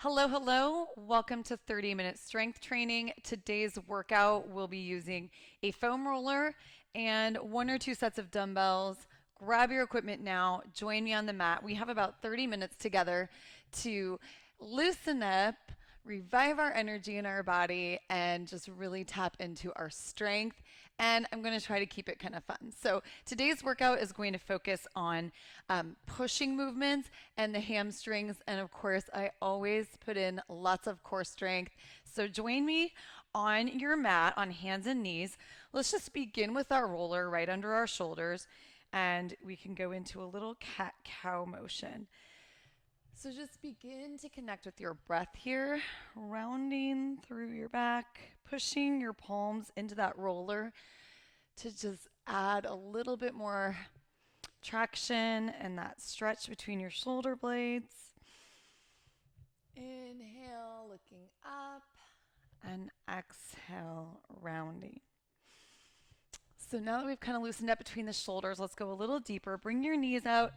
Hello, hello. Welcome to 30-minute strength training. Today's workout, we'll be using a foam roller and one or two sets of dumbbells. Grab your equipment now. Join me on the mat. We have about 30 minutes together to loosen up, revive our energy in our body, and just really tap into our strength. And I'm going to try to keep it kind of fun. So today's workout is going to focus on pushing movements and the hamstrings. And of course, I always put in lots of core strength. So join me on your mat on hands and knees. Let's just begin with our roller right under our shoulders. And we can go into a little cat-cow motion. So just begin to connect with your breath here, rounding through your back, pushing your palms into that roller to just add a little bit more traction and that stretch between your shoulder blades. Inhale, looking up, and exhale, rounding. So now that we've kind of loosened up between the shoulders, let's go a little deeper. Bring your knees out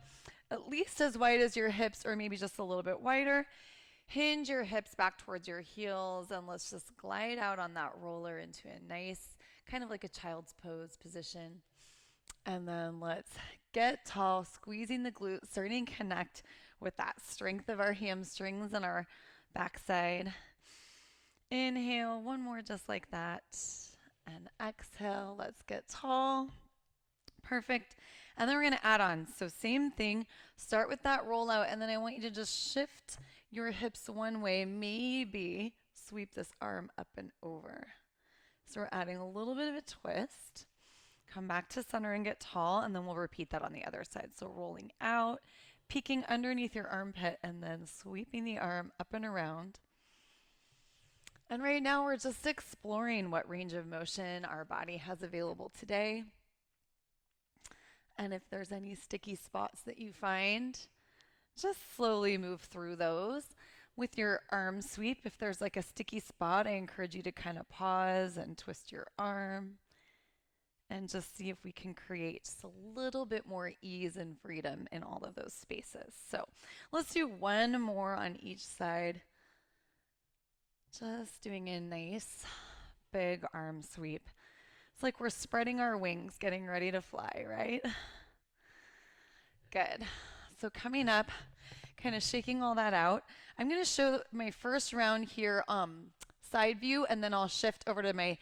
at least as wide as your hips or maybe just a little bit wider. Hinge your hips back towards your heels and let's just glide out on that roller into a nice, kind of like a child's pose position. And then let's get tall, squeezing the glutes, starting to connect with that strength of our hamstrings and our backside. Inhale, one more just like that. And exhale, let's get tall. Perfect. And then we're going to add on. So same thing, start with that rollout, and then I want you to just shift your hips one way, maybe sweep this arm up and over. So we're adding a little bit of a twist. Come back to center and get tall, and then we'll repeat that on the other side. So rolling out, peeking underneath your armpit, and then sweeping the arm up and around. And right now we're just exploring what range of motion our body has available today. And if there's any sticky spots that you find, just slowly move through those with your arm sweep. If there's like a sticky spot, I encourage you to kind of pause and twist your arm and just see if we can create just a little bit more ease and freedom in all of those spaces. So let's do one more on each side. Just doing a nice big arm sweep. It's like we're spreading our wings, getting ready to fly, right? Good. So coming up, kind of shaking all that out. I'm going to show my first round here, side view, and then I'll shift over to my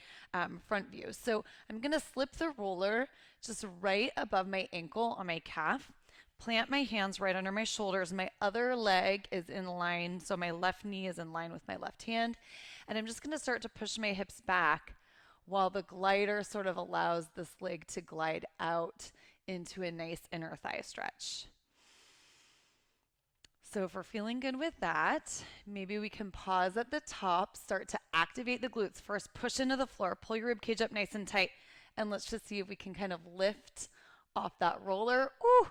front view. So I'm going to slip the roller just right above my ankle on my calf. Plant my hands right under my shoulders. My other leg is in line, so my left knee is in line with my left hand. And I'm just going to start to push my hips back while the glider sort of allows this leg to glide out into a nice inner thigh stretch. So if we're feeling good with that, maybe we can pause at the top, start to activate the glutes. First, push into the floor, pull your rib cage up nice and tight, and let's just see if we can kind of lift off that roller. Ooh!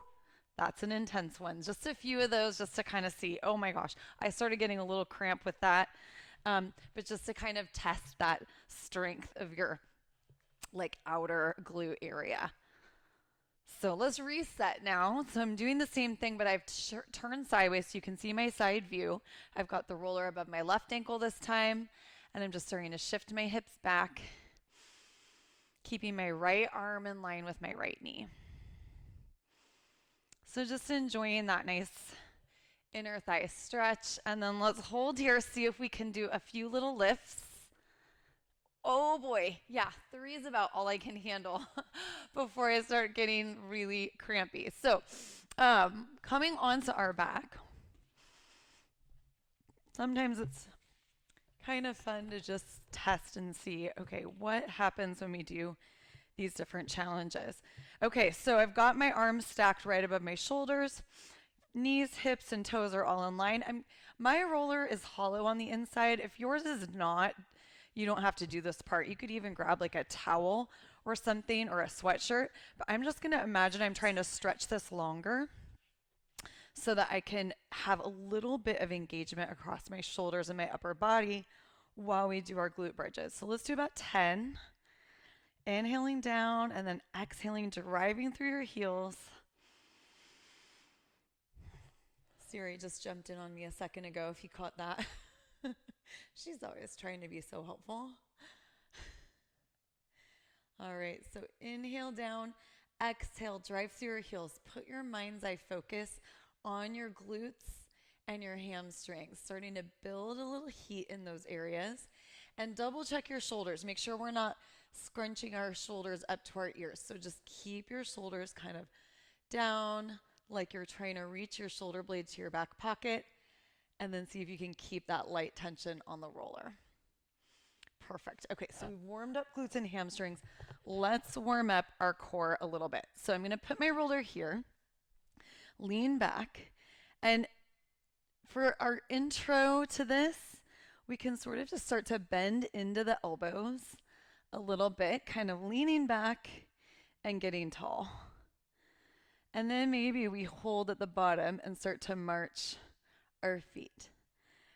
That's an intense one. Just a few of those just to kind of see, oh my gosh, I started getting a little cramp with that. But just to kind of test that strength of your like outer glute area. So let's reset now. So I'm doing the same thing, but I've turned sideways so you can see my side view. I've got the roller above my left ankle this time, and I'm just starting to shift my hips back, keeping my right arm in line with my right knee. So just enjoying that nice inner thigh stretch. And then let's hold here, see if we can do a few little lifts. Oh boy, yeah, 3 is about all I can handle before I start getting really crampy. So coming onto our back, sometimes it's kind of fun to just test and see, okay, what happens when we do these different challenges. Okay, so I've got my arms stacked right above my shoulders. Knees, hips, and toes are all in line. My roller is hollow on the inside. If yours is not, you don't have to do this part. You could even grab like a towel or something or a sweatshirt. But I'm just going to imagine I'm trying to stretch this longer so that I can have a little bit of engagement across my shoulders and my upper body while we do our glute bridges. So let's do about 10. Inhaling down and then exhaling, driving through your heels. Siri just jumped in on me a second ago, if you caught that. She's always trying to be so helpful. All right, so inhale down, exhale, drive through your heels. Put your mind's eye focus on your glutes and your hamstrings, starting to build a little heat in those areas. And double check your shoulders. Make sure we're not scrunching our shoulders up to our ears. So just keep your shoulders kind of down, like you're trying to reach your shoulder blades to your back pocket, and then see if you can keep that light tension on the roller. Perfect. Okay, so we've warmed up glutes and hamstrings. Let's warm up our core a little bit. So I'm going to put my roller here, lean back, and for our intro to this, we can sort of just start to bend into the elbows a little bit, kind of leaning back and getting tall. And then maybe we hold at the bottom and start to march our feet.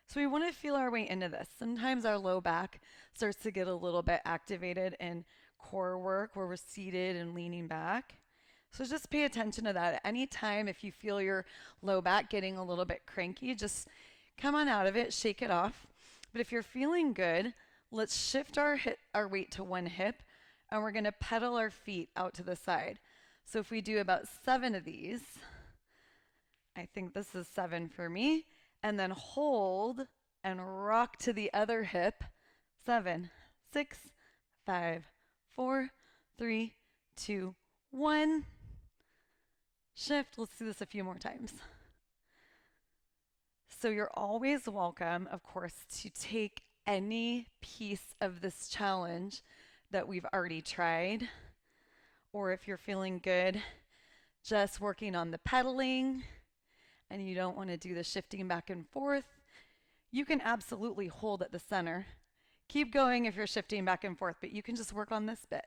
So we want to feel our way into this. Sometimes our low back starts to get a little bit activated in core work where we're seated and leaning back. So just pay attention to that. At any time, if you feel your low back getting a little bit cranky, just come on out of it, shake it off. But if you're feeling good, let's shift our weight to one hip, and we're going to pedal our feet out to the side. So if we do about 7 of these, I think this is 7 for me, and then hold and rock to the other hip. 7, 6, 5, 4, 3, 2, 1. Shift. Let's do this a few more times. So you're always welcome, of course, to take any piece of this challenge that we've already tried, or if you're feeling good, just working on the pedaling, and you don't want to do the shifting back and forth, you can absolutely hold at the center. Keep going if you're shifting back and forth, but you can just work on this bit.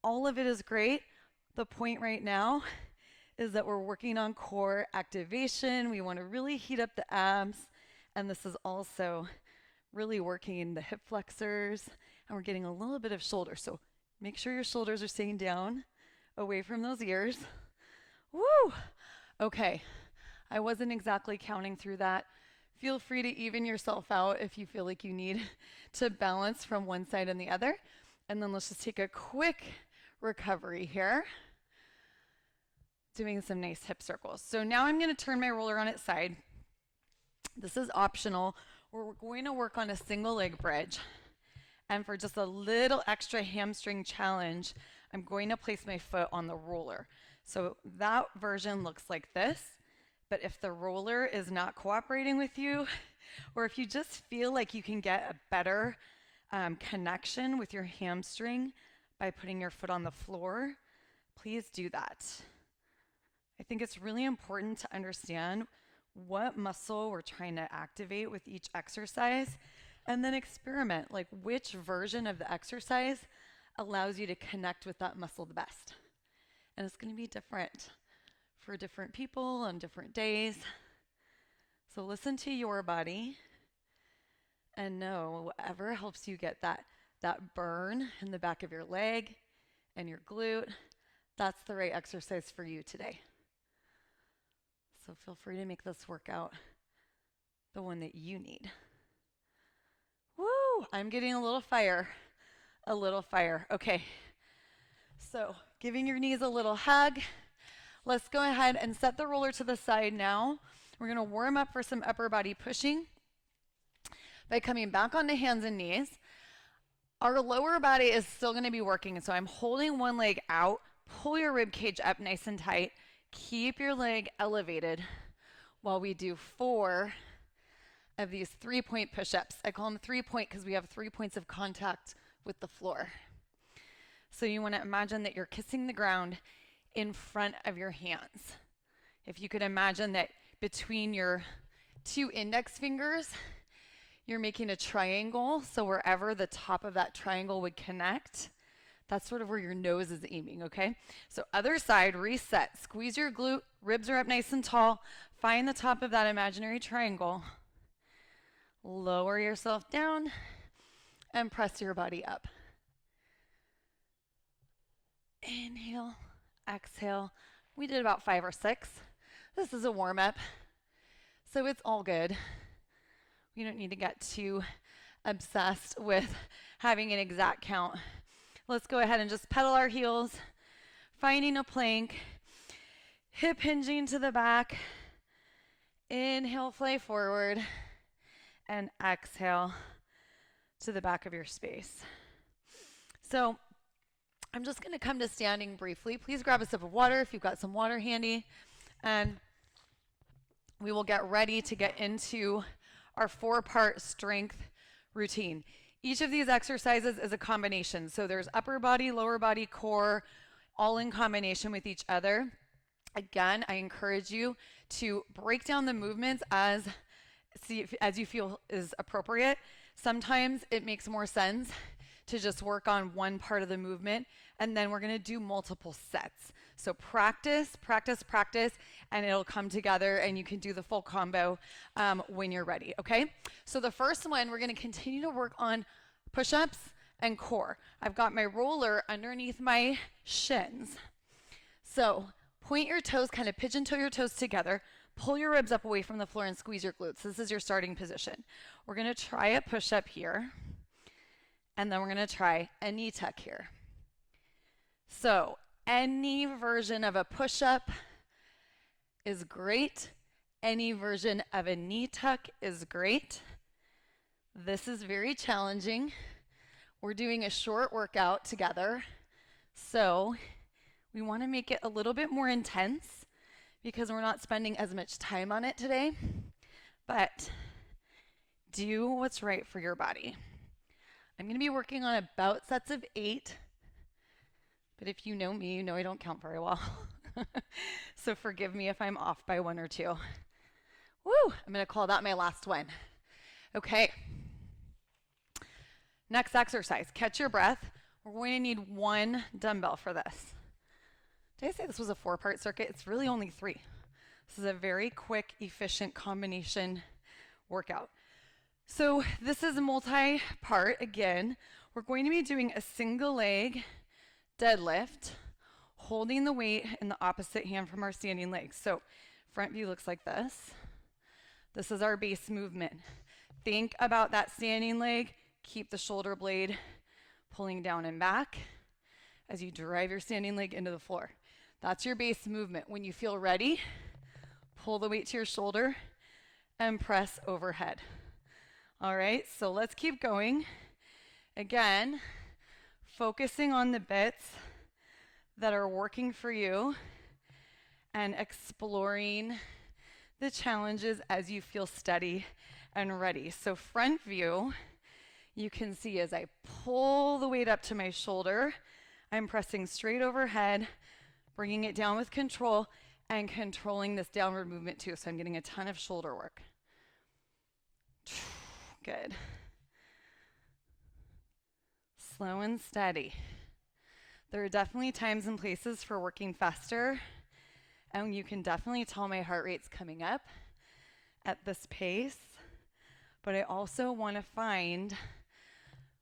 All of it is great. The point right now is that we're working on core activation. We want to really heat up the abs, and this is also really working the hip flexors, and we're getting a little bit of shoulder. So make sure your shoulders are staying down, away from those ears. Woo! Okay, I wasn't exactly counting through that. Feel free to even yourself out if you feel like you need to balance from one side and the other. And then let's just take a quick recovery here. Doing some nice hip circles. So now I'm going to turn my roller on its side. This is optional. We're going to work on a single leg bridge. And for just a little extra hamstring challenge, I'm going to place my foot on the roller. So that version looks like this. But if the roller is not cooperating with you, or if you just feel like you can get a better connection with your hamstring by putting your foot on the floor, please do that. I think it's really important to understand what muscle we're trying to activate with each exercise, and then experiment, like which version of the exercise allows you to connect with that muscle the best. And it's going to be different for different people on different days. So listen to your body and know whatever helps you get that burn in the back of your leg and your glute, that's the right exercise for you today. So feel free to make this workout the one that you need. Woo! I'm getting a little fire. Okay. So giving your knees a little hug. Let's go ahead and set the roller to the side now. We're going to warm up for some upper body pushing by coming back onto hands and knees. Our lower body is still going to be working, so I'm holding one leg out. Pull your rib cage up nice and tight. Keep your leg elevated while we do 4 of these 3-point push-ups. I call them 3-point because we have 3 points of contact with the floor. So you want to imagine that you're kissing the ground in front of your hands. If you could imagine that between your 2 index fingers, you're making a triangle, so wherever the top of that triangle would connect, that's sort of where your nose is aiming, okay? So other side, reset. Squeeze your glute, ribs are up nice and tall. Find the top of that imaginary triangle. Lower yourself down and press your body up. Inhale, exhale. We did about 5 or 6. This is a warm-up. So it's all good. We don't need to get too obsessed with having an exact count. Let's go ahead and just pedal our heels, finding a plank, hip hinging to the back. Inhale, fly forward, and exhale to the back of your space. So I'm just going to come to standing briefly. Please grab a sip of water if you've got some water handy, and we will get ready to get into our 4-part strength routine. Each of these exercises is a combination. So there's upper body, lower body, core, all in combination with each other. Again, I encourage you to break down the movements as you feel is appropriate. Sometimes it makes more sense to just work on one part of the movement, and then we're going to do multiple sets. So practice, practice, practice, and it'll come together, and you can do the full combo when you're ready, okay? So the first one, we're going to continue to work on push-ups and core. I've got my roller underneath my shins. So point your toes, kind of pigeon toe your toes together, pull your ribs up away from the floor and squeeze your glutes. This is your starting position. We're going to try a push-up here, and then we're going to try a knee tuck here. So any version of a push-up is great. Any version of a knee tuck is great. This is very challenging. We're doing a short workout together, so we want to make it a little bit more intense because we're not spending as much time on it today, but do what's right for your body. I'm going to be working on about sets of 8, but if you know me, you know I don't count very well. So forgive me if I'm off by 1 or 2. Woo! I'm going to call that my last one. Okay. Next exercise, catch your breath. We're going to need 1 dumbbell for this. Did I say this was a 4-part circuit? It's really only 3. This is a very quick, efficient combination workout. So this is a multi-part. Again, we're going to be doing a single leg deadlift, holding the weight in the opposite hand from our standing legs. So front view looks like this. This is our base movement. Think about that standing leg. Keep the shoulder blade pulling down and back as you drive your standing leg into the floor. That's your base movement. When you feel ready, pull the weight to your shoulder and press overhead. All right, so let's keep going. Again, focusing on the bits that are working for you and exploring the challenges as you feel steady and ready. So front view, you can see as I pull the weight up to my shoulder, I'm pressing straight overhead, bringing it down with control and controlling this downward movement too. So I'm getting a ton of shoulder work. Good. Slow and steady. There are definitely times and places for working faster, and you can definitely tell my heart rate's coming up at this pace, but I also want to find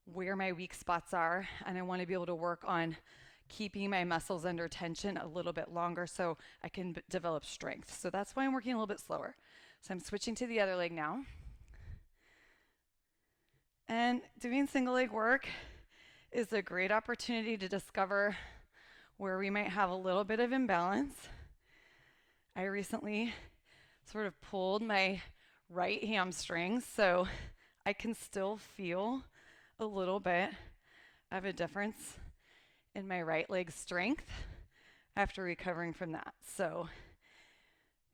where my weak spots are, and I want to be able to work on keeping my muscles under tension a little bit longer so I can develop strength. So that's why I'm working a little bit slower. So I'm switching to the other leg now. And doing single leg work is a great opportunity to discover where we might have a little bit of imbalance. I recently sort of pulled my right hamstrings, so I can still feel a little bit of a difference in my right leg strength after recovering from that. So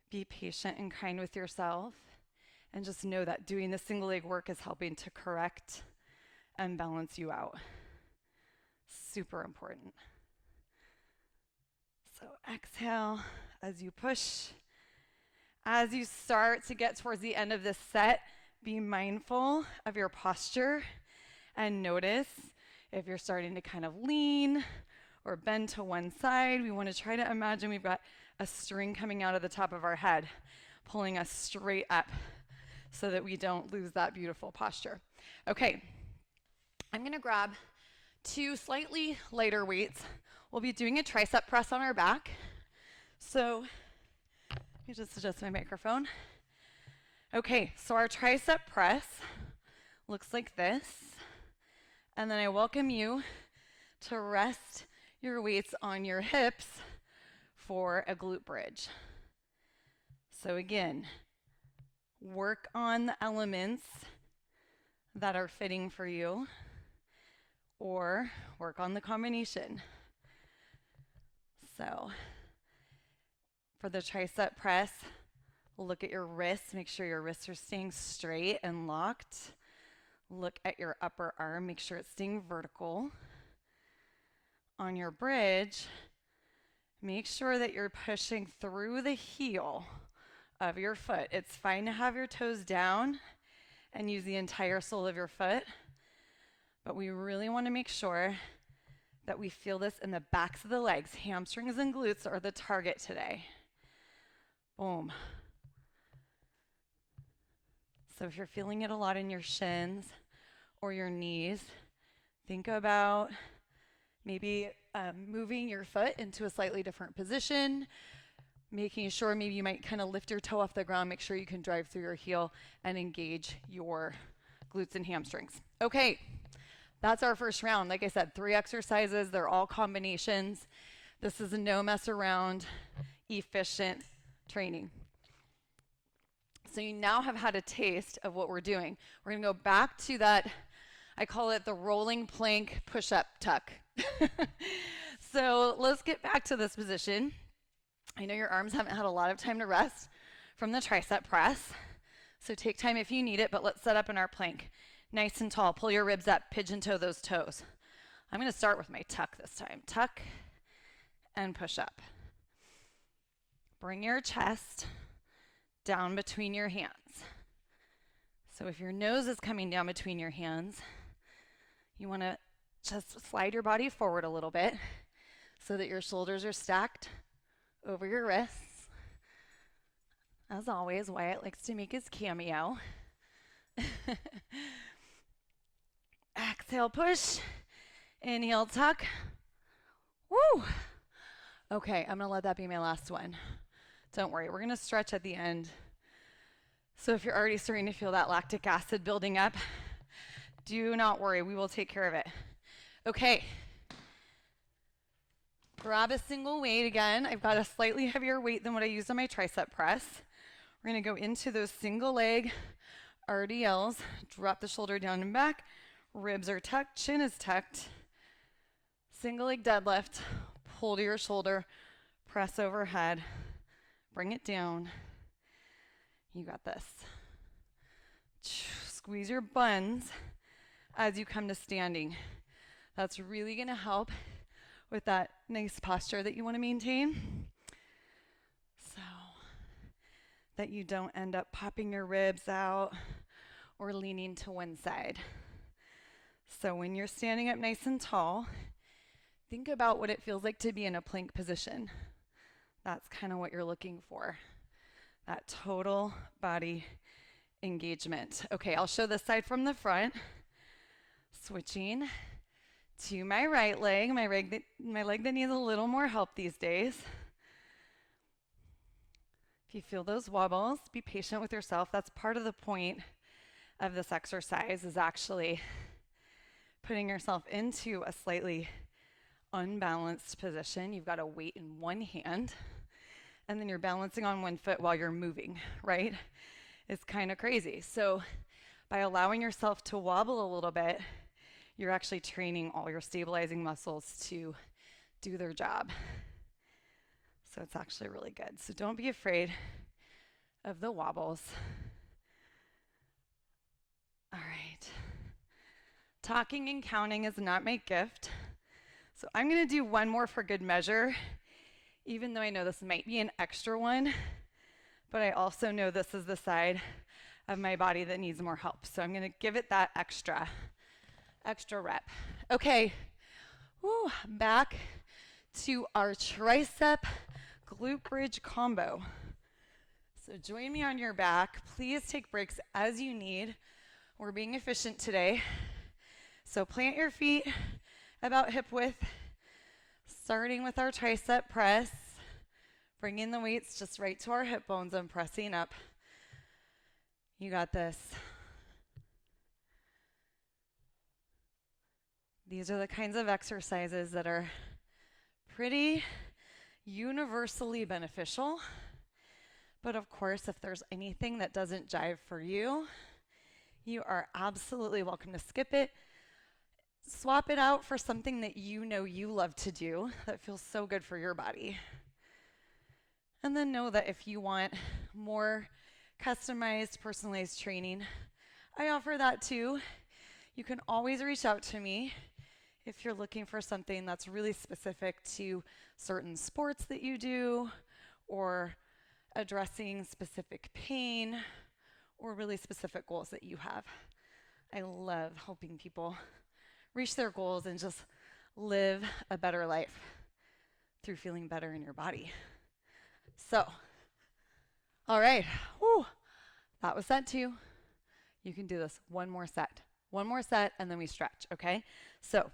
be patient and kind with yourself. And just know that doing the single leg work is helping to correct and balance you out. Super important. So exhale as you push. As you start to get towards the end of this set, be mindful of your posture and notice if you're starting to kind of lean or bend to one side. We want to try to imagine we've got a string coming out of the top of our head, pulling us straight up, so that we don't lose that beautiful posture. Okay, I'm gonna grab 2 slightly lighter weights. We'll be doing a tricep press on our back. So let me just adjust my microphone. Okay, so our tricep press looks like this. And then I welcome you to rest your weights on your hips for a glute bridge. So again, work on the elements that are fitting for you, or work on the combination. So for the tricep press, look at your wrists, make sure your wrists are staying straight and locked. Look at your upper arm, make sure it's staying vertical. On your bridge, make sure that you're pushing through the heel of your foot. It's fine to have your toes down and use the entire sole of your foot, but we really want to make sure that we feel this in the backs of the legs. Hamstrings and glutes are the target today. Boom. So if you're feeling it a lot in your shins or your knees, think about maybe moving your foot into a slightly different position, making sure maybe you might kind of lift your toe off the ground, make sure you can drive through your heel and engage your glutes and hamstrings. Okay, that's our first round. Like I said, 3 exercises, they're all combinations. This is a no mess around, efficient training. So you now have had a taste of what we're doing. We're gonna go back to that, I call it the rolling plank push-up tuck. So let's get back to this position. I know your arms haven't had a lot of time to rest from the tricep press. So take time if you need it, but let's set up in our plank. Nice and tall, pull your ribs up, pigeon toe those toes. I'm gonna start with my tuck this time. Tuck and push up. Bring your chest down between your hands. So if your nose is coming down between your hands, you want to just slide your body forward a little bit so that your shoulders are stacked over your wrists. As always, Wyatt likes to make his cameo. Exhale, push. Inhale, tuck. Woo! Okay, I'm gonna let that be my last one. Don't worry, we're gonna stretch at the end. So if you're already starting to feel that lactic acid building up, do not worry, we will take care of it. Okay. Grab a single weight again. I've got a slightly heavier weight than what I used on my tricep press. We're gonna go into those single leg RDLs. Drop the shoulder down and back. Ribs are tucked, chin is tucked. Single leg deadlift. Pull to your shoulder, press overhead. Bring it down. You got this. Squeeze your buns as you come to standing. That's really going to help with that nice posture that you want to maintain. So that you don't end up popping your ribs out or leaning to one side. So when you're standing up nice and tall, think about what it feels like to be in a plank position. That's kind of what you're looking for. That total body engagement. Okay, I'll show this side from the front. Switching to my right leg, my leg that needs a little more help these days. If you feel those wobbles, be patient with yourself. That's part of the point of this exercise, is actually putting yourself into a slightly unbalanced position. You've got a weight in one hand, and then you're balancing on one foot while you're moving, right? It's kind of crazy. So by allowing yourself to wobble a little bit, you're actually training all your stabilizing muscles to do their job. So it's actually really good. So don't be afraid of the wobbles. All right. Talking and counting is not my gift. So I'm going to do one more for good measure, even though I know this might be an extra one, but I also know this is the side of my body that needs more help. So I'm going to give it that extra rep. Okay, woo, back to our tricep glute bridge combo. So join me on your back. Please take breaks as you need. We're being efficient today. So plant your feet about hip width, starting with our tricep press, bringing the weights just right to our hip bones and pressing up. You got this. These are the kinds of exercises that are pretty universally beneficial. But of course, if there's anything that doesn't jive for you, you are absolutely welcome to skip it. Swap it out for something that you know you love to do that feels so good for your body. And then know that if you want more customized, personalized training, I offer that too. You can always reach out to me if you're looking for something that's really specific to certain sports that you do, or addressing specific pain, or really specific goals that you have. I love helping people reach their goals and just live a better life through feeling better in your body. So, all right, whew, that was set 2. You can do this one more set, and then we stretch, okay? So,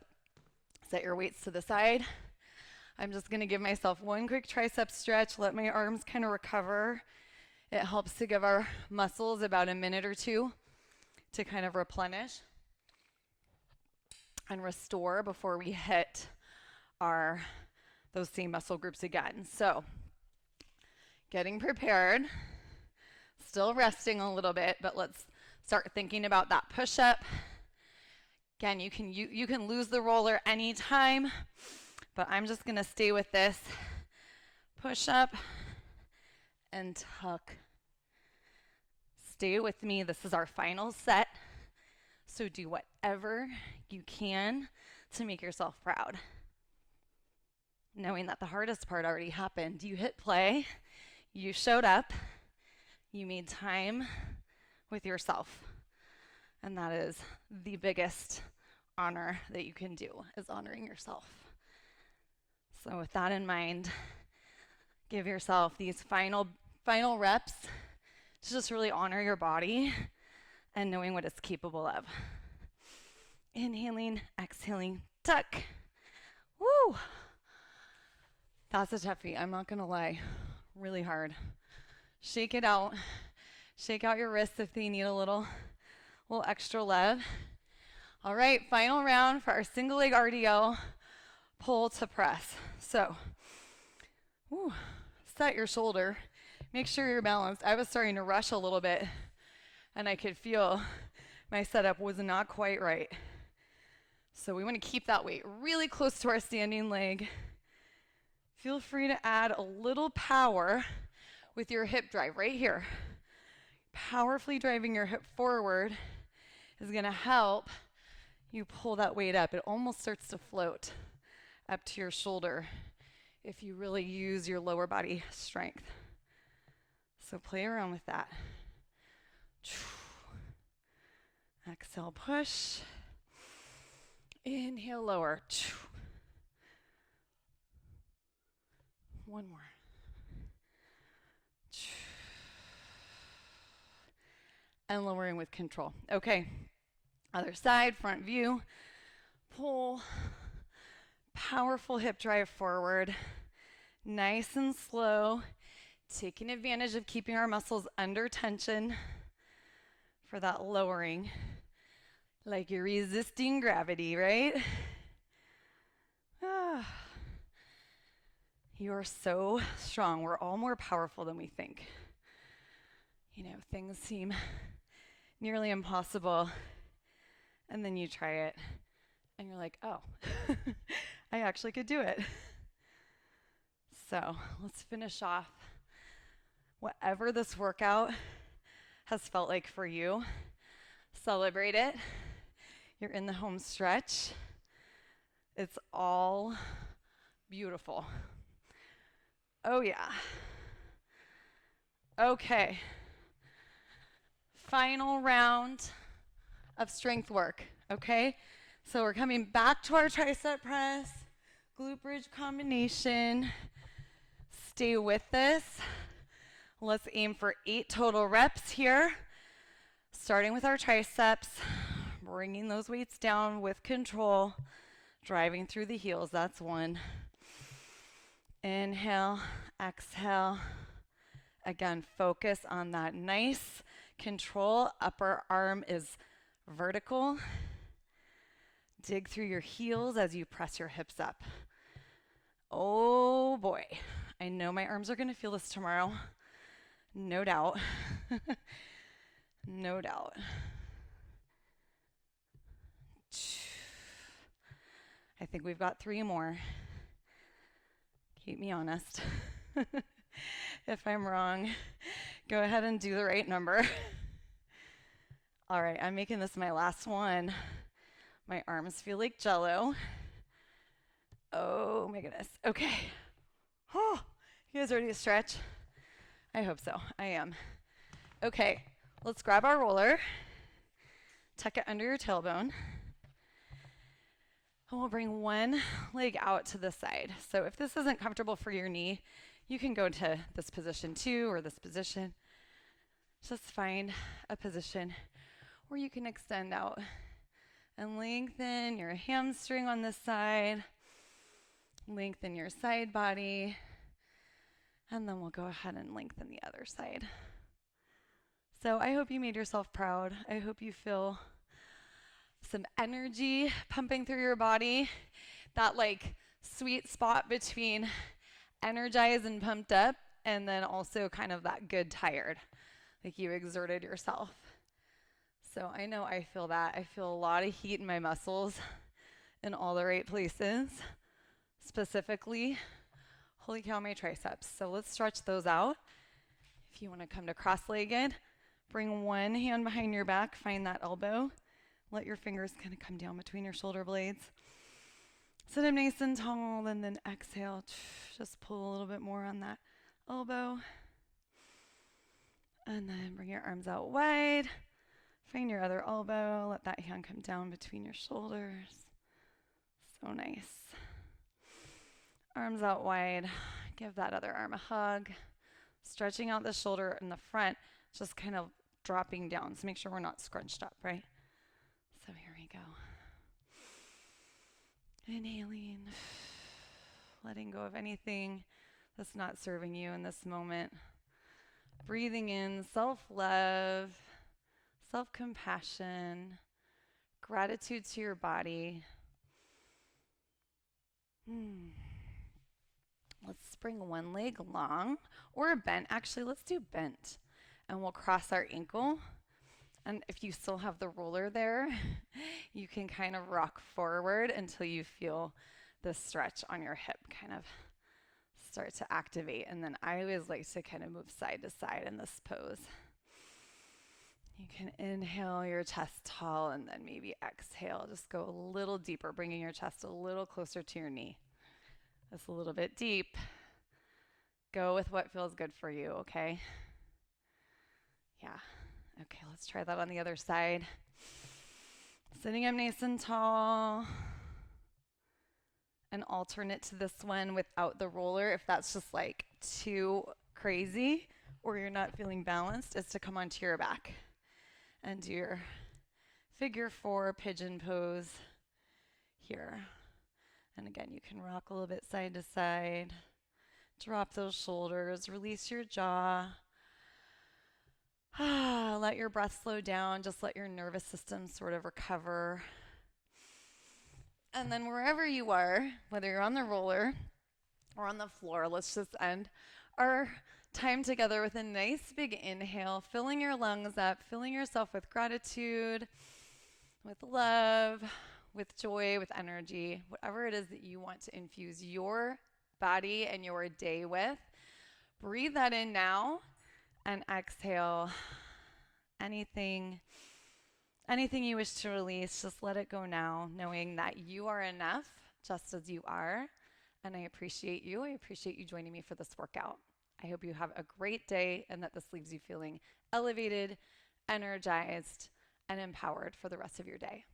set your weights to the side. I'm just gonna give myself one quick tricep stretch, let my arms kind of recover. It helps to give our muscles about a minute or 2 to kind of replenish and restore before we hit those same muscle groups again. So, getting prepared, still resting a little bit, but let's start thinking about that push-up. Again, you can lose the roller anytime, but I'm just gonna stay with this push-up and tuck. Stay with me. This is our final set. So do whatever you can to make yourself proud. Knowing that the hardest part already happened. You hit play, you showed up, you made time with yourself. And that is the biggest honor that you can do, is honoring yourself. So with that in mind, give yourself these final reps to just really honor your body and knowing what it's capable of. Inhaling, exhaling, tuck. Woo! That's a toughie, I'm not gonna lie. Really hard. Shake it out. Shake out your wrists if they need a little extra love. All right, final round for our single leg RDL, pull to press. So, set your shoulder. Make sure you're balanced. I was starting to rush a little bit, and I could feel my setup was not quite right. So we want to keep that weight really close to our standing leg. Feel free to add a little power with your hip drive right here. Powerfully driving your hip forward is going to help you pull that weight up. It almost starts to float up to your shoulder if you really use your lower body strength. So play around with that. Exhale, push. Inhale, lower. One more. And lowering with control. Okay, other side, front view. Pull. Powerful hip drive forward. Nice and slow. Taking advantage of keeping our muscles under tension for that lowering. Like you're resisting gravity, right? You are so strong. We're all more powerful than we think. You know, things seem nearly impossible, and then you try it, and you're like, oh, I actually could do it. So let's finish off. Whatever this workout has felt like for you, celebrate it. You're in the home stretch. It's all beautiful. Oh yeah. Okay. Final round of strength work, okay? So we're coming back to our tricep press, glute bridge combination. Stay with this. Let's aim for 8 total reps here. Starting with our triceps, bringing those weights down with control, driving through the heels, that's 1. Inhale, exhale. Again, focus on that nice Control upper arm is vertical. Dig through your heels as you press your hips up. Oh boy, I know my arms are going to feel this tomorrow. No doubt. No doubt. I think we've got 3 more. Keep me honest. If I'm wrong, go ahead and do the right number. All right, I'm making this my last one. My arms feel like jello. Oh my goodness. Okay. Oh, you guys ready to stretch? I hope so. I am. Okay, let's grab our roller. Tuck it under your tailbone. And we'll bring one leg out to the side. So if this isn't comfortable for your knee, you can go to this position too, or this position. Just find a position where you can extend out and lengthen your hamstring on this side, lengthen your side body, and then we'll go ahead and lengthen the other side. So I hope you made yourself proud. I hope you feel some energy pumping through your body, that like sweet spot between energized and pumped up, and then also kind of that good tired, like you exerted yourself. So I know I feel that. I feel a lot of heat in my muscles in all the right places, specifically, holy cow, my triceps. So let's stretch those out. If you want to come to cross-legged, bring one hand behind your back, find that elbow. Let your fingers kind of come down between your shoulder blades. Sit up nice and tall, and then exhale. Just pull a little bit more on that elbow. And then bring your arms out wide. Find your other elbow. Let that hand come down between your shoulders. So nice. Arms out wide. Give that other arm a hug. Stretching out the shoulder in the front, just kind of dropping down. So make sure we're not scrunched up, right? So here we go. Inhaling, letting go of anything that's not serving you in this moment. Breathing in self-love, self-compassion, gratitude to your body. Let's bring one leg long or bent. Actually, let's do bent. And we'll cross our ankle. And if you still have the roller there, you can kind of rock forward until you feel the stretch on your hip kind of start to activate. And then I always like to kind of move side to side in this pose. You can inhale your chest tall and then maybe exhale. Just go a little deeper, bringing your chest a little closer to your knee. Just a little bit deep. Go with what feels good for you, okay? Yeah. Okay, let's try that on the other side. Sitting up nice and tall. And alternate to this one without the roller. If that's just like too crazy or you're not feeling balanced, is to come onto your back and do your figure 4 pigeon pose here. And again, you can rock a little bit side to side. Drop those shoulders, release your jaw. Let your breath slow down. Just let your nervous system sort of recover. And then wherever you are, whether you're on the roller or on the floor, let's just end our time together with a nice big inhale, filling your lungs up, filling yourself with gratitude, with love, with joy, with energy, whatever it is that you want to infuse your body and your day with. Breathe that in now and exhale. Anything you wish to release, just let it go now, knowing that you are enough just as you are. And I appreciate you. I appreciate you joining me for this workout. I hope you have a great day and that this leaves you feeling elevated, energized, and empowered for the rest of your day.